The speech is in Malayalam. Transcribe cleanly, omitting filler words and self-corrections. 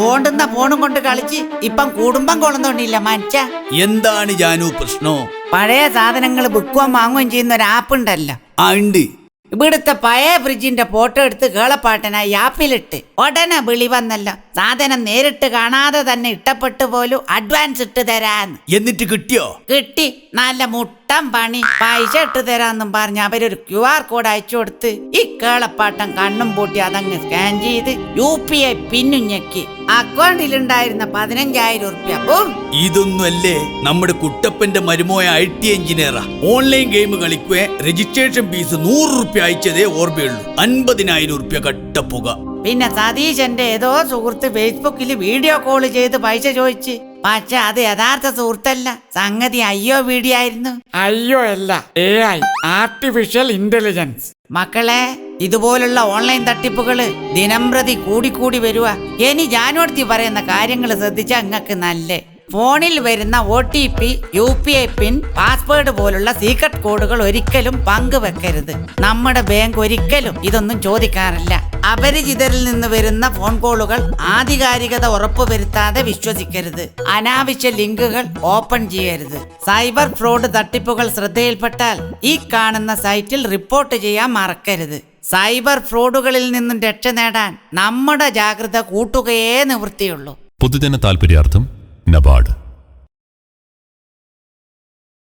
തോണ്ടുന്ന ഫോണും കൊണ്ട് കളിച്ച് ഇപ്പം കുടുംബം കൊള്ളുന്നോണ്ടില്ല മനുഷ്യ. എന്താണ് ജാനു പ്രശ്നം? പഴയ സാധനങ്ങൾ വിൽക്കുകയും വാങ്ങുകയും ചെയ്യുന്ന ഒരു ആപ്പ് ഉണ്ടല്ലോ. ഉണ്ട്. ഇവിടുത്തെ പഴയ ഫ്രിഡ്ജിന്റെ ഫോട്ടോ എടുത്ത് കേളപ്പാട്ടനായി ആപ്പിലിട്ട് ഉടനെ വിളി വന്നല്ലോ. സാധനം നേരിട്ട് കാണാതെ തന്നെ ഇഷ്ടപ്പെട്ടു പോലും അഡ്വാൻസ് ഇട്ട് തരാന്ന്. എന്നിട്ട് കിട്ടിയോ? കിട്ടി. നല്ല മുട്ടം പണി. പൈസ ഇട്ട് തരാന്നും പറഞ്ഞ് അവരൊരു QR കോഡ് അയച്ചു കൊടുത്ത് ഈ കേളപ്പാട്ടം കണ്ണും പൂട്ടി അതങ്ങ് സ്കാൻ ചെയ്ത് UPI പിന്നും ഞെക്കി അക്കൗണ്ടിലുണ്ടായിരുന്ന 15,000 ഉറുപ്പ്യ പോവും. ഇതൊന്നുമല്ലേ നമ്മുടെ കുട്ടപ്പന്റെ മരുമോയ IT എഞ്ചിനീയറാ. ഓൺലൈൻ ഗെയിം കളിക്കുവേ രജിസ്ട്രേഷൻ ഫീസ് 100 ഉറുപ്പ്യ അയച്ചതേ ഓർമ്മയുള്ളൂ. 50,000 ഉറുപ്പ്യ കട്ടപ്പുക. പിന്നെ സതീശന്റെ ഏതോ സുഹൃത്ത് ഫേസ്ബുക്കിൽ വീഡിയോ കോള് ചെയ്ത് പൈസ ചോദിച്ച്. പക്ഷെ അത് യഥാർത്ഥ സുഹൃത്തല്ല, സംഗതി അയ്യോ വീഡിയോ ആയിരുന്നു. അയ്യോ അല്ല, AI, ആർട്ടിഫിഷ്യൽ ഇന്റലിജൻസ്. മക്കളെ, ഇതുപോലുള്ള ഓൺലൈൻ തട്ടിപ്പുകള് ദിനംപ്രതി കൂടിക്കൂടി വരുക. ഇനി ജാനുവടുത്തി പറയുന്ന കാര്യങ്ങൾ ശ്രദ്ധിച്ചാൽ നിങ്ങൾക്ക് നല്ലേ. ഫോണിൽ വരുന്ന OTP, UPI പിൻ, പാസ്വേഡ് പോലുള്ള സീക്രട്ട് കോഡുകൾ ഒരിക്കലും പങ്കുവെക്കരുത്. നമ്മുടെ ബാങ്ക് ഒരിക്കലും ഇതൊന്നും ചോദിക്കാറില്ല. അപരിചിതരിൽ നിന്ന് വരുന്ന ഫോൺ കോളുകൾ ആധികാരികത ഉറപ്പുവരുത്താതെ വിശ്വസിക്കരുത്. അനാവശ്യ ലിങ്കുകൾ ഓപ്പൺ ചെയ്യരുത്. സൈബർ ഫ്രോഡ് തട്ടിപ്പുകൾ ശ്രദ്ധയിൽപ്പെട്ടാൽ ഈ കാണുന്ന സൈറ്റിൽ റിപ്പോർട്ട് ചെയ്യാൻ മറക്കരുത്. സൈബർ ഫ്രോഡുകളിൽ നിന്നും രക്ഷ നേടാൻ നമ്മുടെ ജാഗ്രത കൂട്ടുകയേ നിവൃത്തിയുള്ളൂ. പൊതുജന താൽപര്യാർത്ഥം നബാർഡ്.